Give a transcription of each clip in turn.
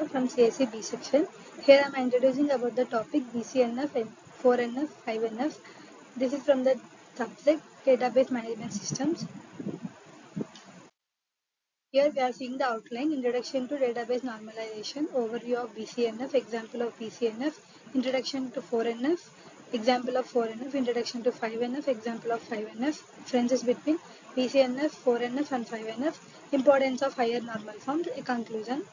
from CSE B section. Here I am introducing about the topic BCNF, 4NF, 5NF. This is from the subject Database Management Systems. Here we are seeing the outline, Introduction to Database Normalization, Overview of BCNF, Example of BCNF, Introduction to 4NF, Example of 4NF, Introduction to 5NF, Example of 5NF, Differences between BCNF, 4NF and 5NF, Importance of higher normal forms, a conclusion.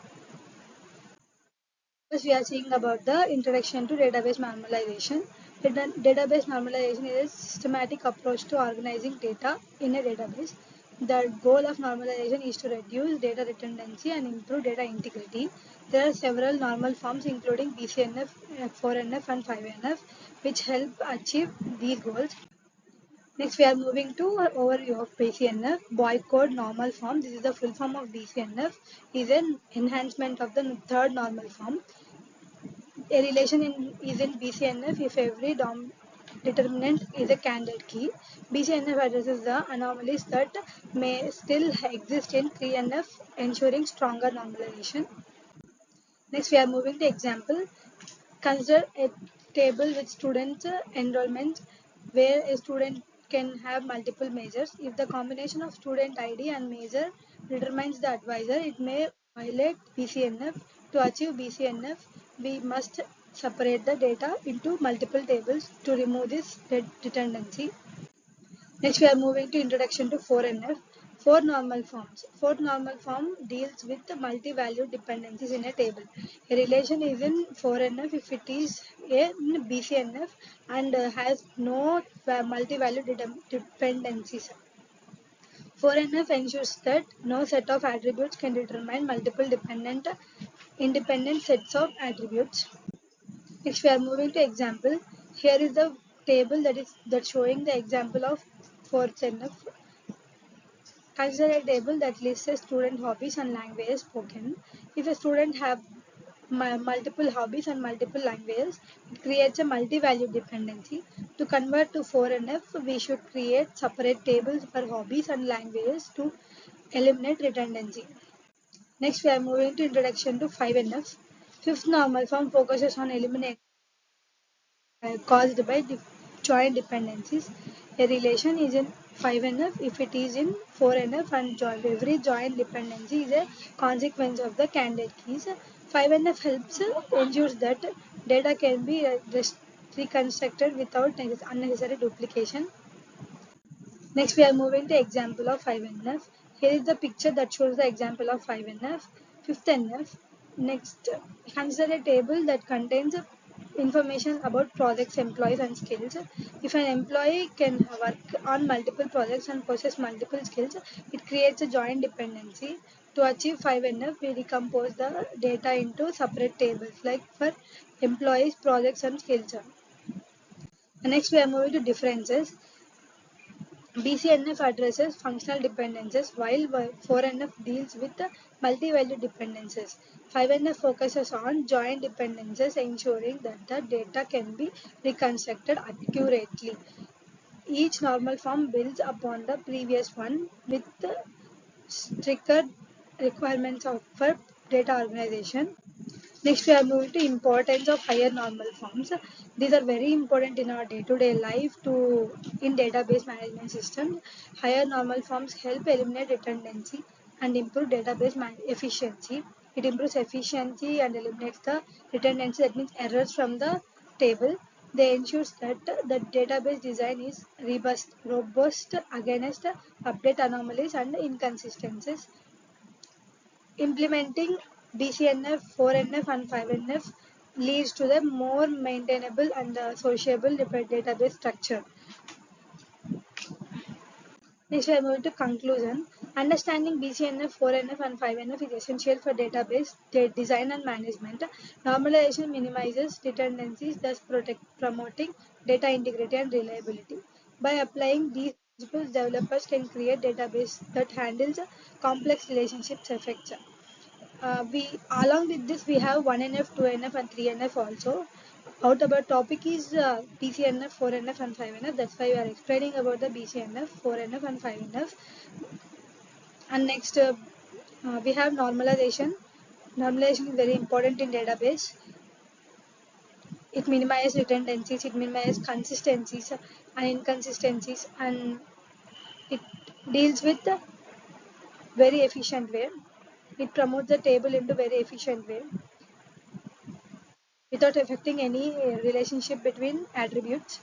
First, we are seeing about the introduction to database normalization. Database normalization is a systematic approach to organizing data in a database. The goal of normalization is to reduce data redundancy and improve data integrity. There are several normal forms including BCNF, 4NF and 5NF which help achieve these goals. Next, we are moving to overview of BCNF. Boycott normal form. This is the full form of BCNF. Is an enhancement of the third normal form. A relation is in BCNF if every determinant is a candidate key. BCNF addresses the anomalies that may still exist in 3NF, ensuring stronger normalization. Next, we are moving to example. Consider a table with student enrollment where a student can have multiple majors. If the combination of student ID and major determines the advisor, it may violate BCNF. To achieve BCNF, we must separate the data into multiple tables to remove this redundancy. Next, we are moving to introduction to 4NF. Four normal forms. Fourth normal form deals with the multi-valued dependencies in a table. A relation is in 4NF if it is a BCNF and has no multi-valued dependencies. 4NF ensures that no set of attributes can determine multiple independent sets of attributes. Next, we are moving to example. Here is the table that's showing the example of 4NF. Consider a table that lists the student hobbies and languages spoken. If a student have multiple hobbies and multiple languages, it creates a multi-value dependency. To convert to 4NF, we should create separate tables for hobbies and languages to eliminate redundancy. Next, we are moving to introduction to 5NF. Fifth normal form focuses on eliminating caused by joint dependencies. A relation is in 5NF if it is in 4NF and every joint dependency is a consequence of the candidate keys. 5NF helps ensures that data can be reconstructed without unnecessary duplication. Next, we are moving to example of 5NF. Here is the picture that shows the example of 5NF. 5th NF. Next, consider a table that contains information about projects, employees, and skills. If an employee can work on multiple projects and possess multiple skills, it creates a joint dependency. To achieve 5NF, we decompose the data into separate tables, like for employees, projects, and skills. Next, we are moving to differences. BCNF addresses functional dependencies while 4NF deals with multi-value dependencies. 5NF focuses on joint dependencies, ensuring that the data can be reconstructed accurately. Each normal form builds upon the previous one with stricter requirements for data organization. Next, we are moving to importance of higher normal forms. These are very important in our day-to-day life in database management systems. Higher normal forms help eliminate redundancy and improve database efficiency. It improves efficiency and eliminates the redundancy, that means errors from the table. They ensure that the database design is robust against update anomalies and inconsistencies. Implementing BCNF, 4NF, and 5NF leads to the more maintainable and sociable database structure. Next, we are moving to conclusion. Understanding BCNF, 4NF, and 5NF is essential for database design and management. Normalization minimizes dependencies, thus promoting data integrity and reliability. By applying these principles, developers can create database that handles complex relationships effectively. Along with this, we have 1NF, 2NF, and 3NF also. Out about topic is BCNF, 4NF, and 5NF. That's why we are explaining about the BCNF, 4NF, and 5NF. And next, we have normalization. Normalization is very important in database. It minimizes redundancies, it minimizes consistencies and inconsistencies, and it deals with the very efficient way. It promotes the table into very efficient way without affecting any relationship between attributes.